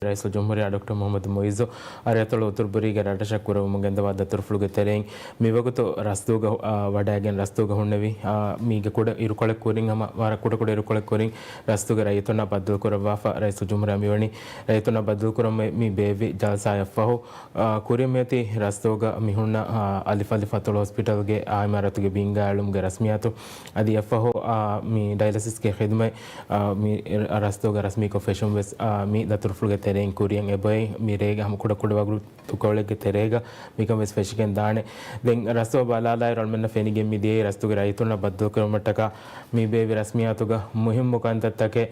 رئيس الجمهورية دكتور محمد مويزو أريتولو تربريغا راتشكورو مغندوا دترفلوغ ترين ميوغتو رستوغ وඩාගෙන රස්තෝග හොන්නවි මීග කුඩ ඉරුකොල කුරින් හම වර කුඩ කුඩ ඉරුකොල කුරින් රස්තෝග රයිතොන බද්දල් කරවාෆා රයිස් ජුම්හුරියා මිවනි රයිතොන බද්දල් කරම මි බේවි ජල්සා යෆහු කුරිමෙති රස්තෝග මිහුන්න අලිෆ අලිෆ අතොල හොස්පිටල් ගේ ආයමරතුගේ බින්ගාලුම් ගේ රස්මියාතු අදි යෆහු මි ඩයලිසිස් ගේ ඛිදමයි මි රස්තෝග රස්මි කොෆෙෂන් වෙස් මි දතුරුෆලුගේ tereng kuriang eboy mirega ham kuda kuda wagru tukawlege terega mikam ves feshiken daane den rasto balala rolmenna fenige mi de rastuge raituna baddo kilometer mi be rasmiyatuga muhim mukantattake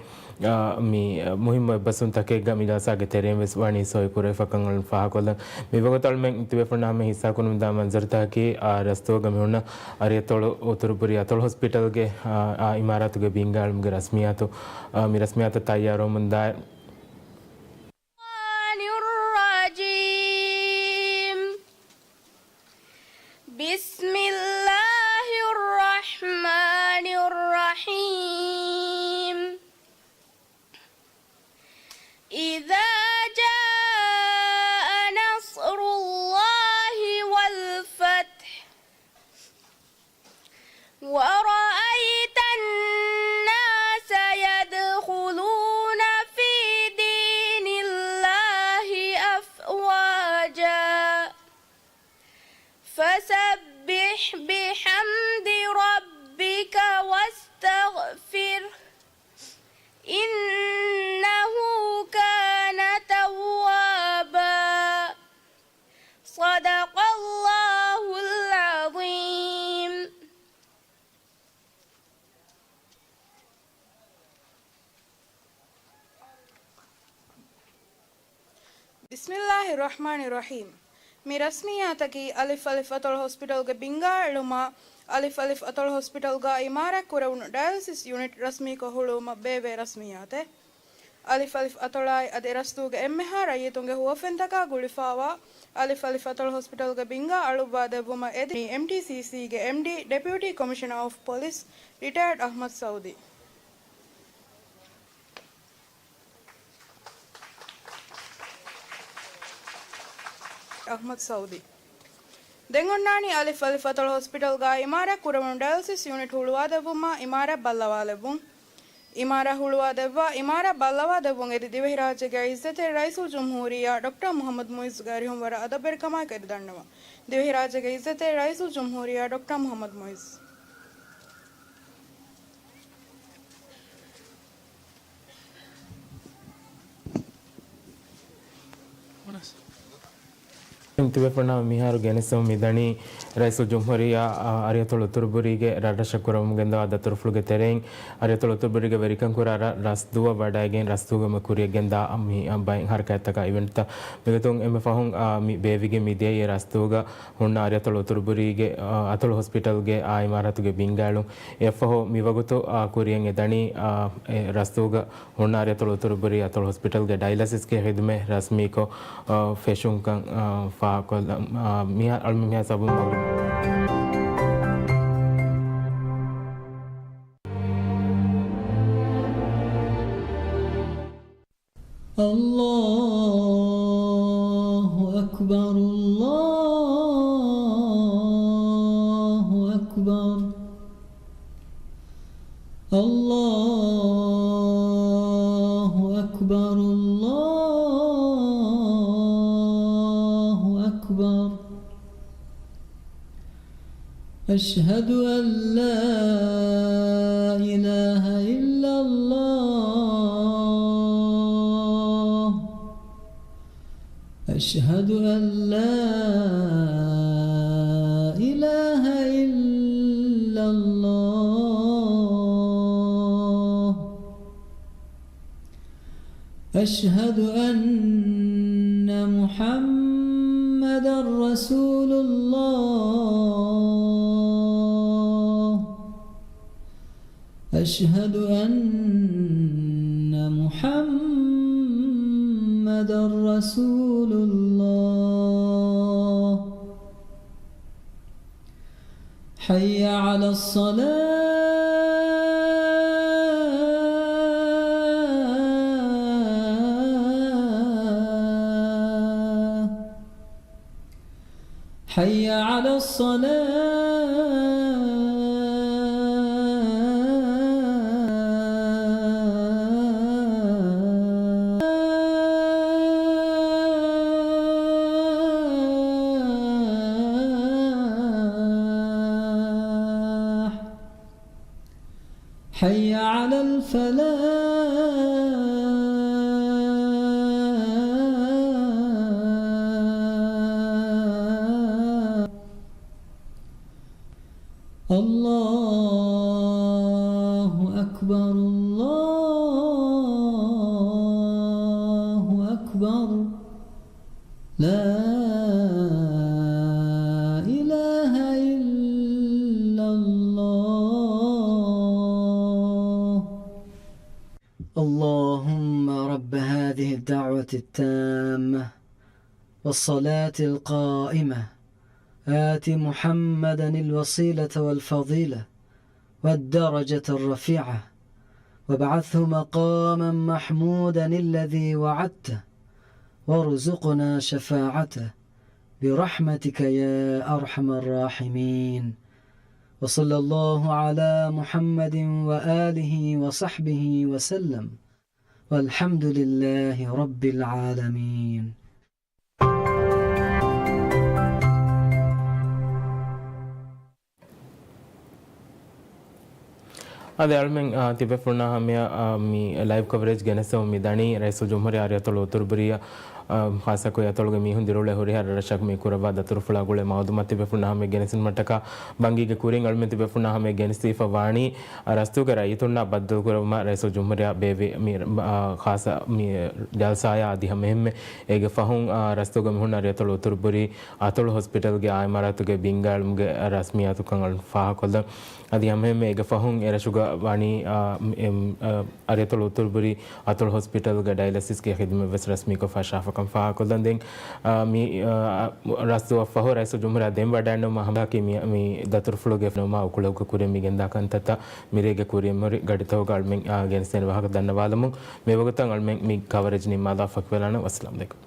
mi muhim basun take gamidasa ge tereng ves wani soy kure fakan fahakola mi bogotol men tibe fana me hissa kunum da manzar ta ki rasto gamuna ariyatolo uturpuri atol hospital ge imaratuge bingalum ge rasmiyatu mi rasmiyatu tayyaro munda بسم الله الرحمن الرحيم إذا جاء نصر الله والفتح ورأيت الناس يدخلون في دين الله أفواجا فسبح بحمد ربك واستغفر إنه كان توابا صدق الله العظيم بسم الله الرحمن الرحيم mi rasmiyataki alif alif atol hospital ga bingaluma alif alif atol hospital ga imara kurun dialysis unit rasmi ko huluma bebe rasmiyate alif alif atolai ade rastu ga emha rayitunge huofentaka gulifawa alif alif atol hospital ga binga aluba debuma edi mtcc ga md deputy commissioner of police retired ahmad saudi Ahmad Saudi. Dengonnani alif alif atol hospital ga imara kuramun dialysis unit huluwa devuma imara ballawa lebun imara huluwa devwa imara ballawa devun edi divehi rajya izzate raisul jumhuriya Dr. Muhammad Muiz gari humwara adaber kama kedi dannawa divehi rajya izzate raisul jumhuriya Dr. Muhammad Muiz ಇಂತಿವೆ ಪಣ ಮಿಹಾರು ಗೆನಿಸಂ ಮಿದಣಿ ರೈಸು ಜುಮ್ಹರಿಯಾ ಅರಿಯತೊಳು ತುರ್ಬುರಿಗೆ ರಡಶಕುರಂ ಗೆಂದ ದತುರ್ಫುಳುಗೆ ತೆರೆಂಗ್ ಅರಿಯತೊಳು ತುರ್ಬುರಿಗೆ ವೆರಿಕಂ ಕುರಾರ ರಸ್ದುವ ಬಡಾಗೆನ್ ರಸ್ತುಗ ಮಕುರಿಯ ಗೆಂದ ಅಮ್ಮಿ ಬೈ ಹರಕಯತಕ ಇವೆಂಟ್ ಮಿಗತುಂ ಎಮೆ ಫಹುಂ ಮಿ ಬೇವಿಗೆ ಮಿದೆ ಯ ರಸ್ತುಗ ಹುಣ್ಣ ಅರಿಯತೊಳು ತುರ್ಬುರಿಗೆ ಅತೊಳು ಹಾಸ್ಪಿಟಲ್ಗೆ ಆ ಇಮಾರತುಗೆ ಬಿಂಗಾಳು ಎಫಹೋ ಮಿವಗುತು ಕುರಿಯಂ ಎದಣಿ ರಸ್ತುಗ ಹುಣ್ಣ ಅರಿಯತೊಳು ತುರ್ಬುರಿ ಅತೊಳು ಹಾಸ್ಪಿಟಲ್ಗೆ ಡಯಾಲಿಸಿಸ್ಗೆ ಖಿದಮೆ ರಸ್ಮಿಕೋ ಫೆಶುಂ ಕಂ فاكل ميها الميها صابون مغرب الله أكبر الله أكبر الله أكبر الله أكبر أشهد أن لا إله إلا الله أشهد أن لا إله إلا الله أشهد أن محمدا رسول الله أشهد أن محمدا رسول الله حي على الصلاة حي على الصلاة حي على الفلاح الله أكبر الله أكبر لا إله إلا الله. اللهم رب هذه الدعوة التامة والصلاة القائمة آت محمدا الوسيلة والفضيلة والدرجة الرفيعة وابعثه مقاما محمودا الذي وعدته وارزقنا شفاعته برحمتك يا أرحم الراحمين. وصلى الله على محمد وآله وصحبه وسلم والحمد لله رب العالمين. ಅದೇ ಅಳ್ಮೆಂಗ್ ತಿಬೆ ಫುಣ್ಣ ಹಮ್ಯ ಮೀ ಲೈವ್ ಕವರೇಜ್ ಗೆನಸವು ಮಿ ದಣಿ ರೈಸು ಜುಮ್ಹರಿ ಆರ್ಯತೊಳು ಉತ್ತುರ್ಬರಿಯ ಖಾಸಕು ಯತೊಳಗೆ ಮೀಹುನ್ ದಿರುಳೆ ಹುರಿ ಹರ ರಶಕ್ ಮೀ ಕುರವ ದತುರು ಫುಳಗುಳೆ ಮಾವುದು ಮತ್ತೆ ಬೆಫುಣ್ಣ ಹಮ್ಮೆ ಗೆನಸಿನ ಮಟ್ಟಕ ಬಂಗಿಗೆ ಕೂರಿಂಗ್ ಅಳ್ಮೆ ತಿಬೆ ಫುಣ್ಣ ಹಮ್ಮೆ ಗೆನಸಿ ಫವಾಣಿ ರಸ್ತುಗರ ಇತುಣ್ಣ ಬದ್ದು ಕುರವ ರೈಸು ಜುಮ್ಹರಿಯ ಬೇವೆ ಮೀ ಖಾಸ ಮೀ ಜಲ್ಸಾಯ ಆದಿ ಹಮ್ಮೆ ಹೆಮ್ಮೆ ಏಗೆ ಫಹುಂ ರಸ್ತುಗ ಮಿಹುಣ್ಣ ಆರ್ಯತೊಳು ಉತ್ತುರ್ಬರಿ ಆತೊಳು ಹಾಸ್ಪಿಟಲ್ಗೆ ಆಯ್ಮಾರಾತುಗೆ ಬಿಂಗಾಳ್ಮ್ಗೆ ರಸ್ಮಿಯಾತು ಕಂಗಳ ಫಾಹ ಕೊಲ್ದ ಅದು ಹೆಮ್ಮೆ ಈಗ ಫಹುಂ ಎರಶುಗ ವಾಣಿ ಅರೆತೊಳು ಉತ್ತುರ್ಬುರಿ ಅತೊಳು ಹಾಸ್ಪಿಟಲ್ಗೆ ಡಯಾಲಿಸಿಸ್ಗೆ ಖಿದ್ಮೆ ವೆಸ್ ರಸ್ಮಿ को फशाफ कम फा को दंदेंग मी रास्तु फहो राइसो जुमरा देम वडांड मा हमरा की मी दतुर फ्लोगे मा उकुलो को कुरे मी गेंदा कंतता मिरेगे कुरे मरि गडितो गाल्में गेनसेन वाहक धन्यवादमु मे वगतंग अल्में मी कवरेज नि मादा फकवेलाना अस्सलाम अलैकुम.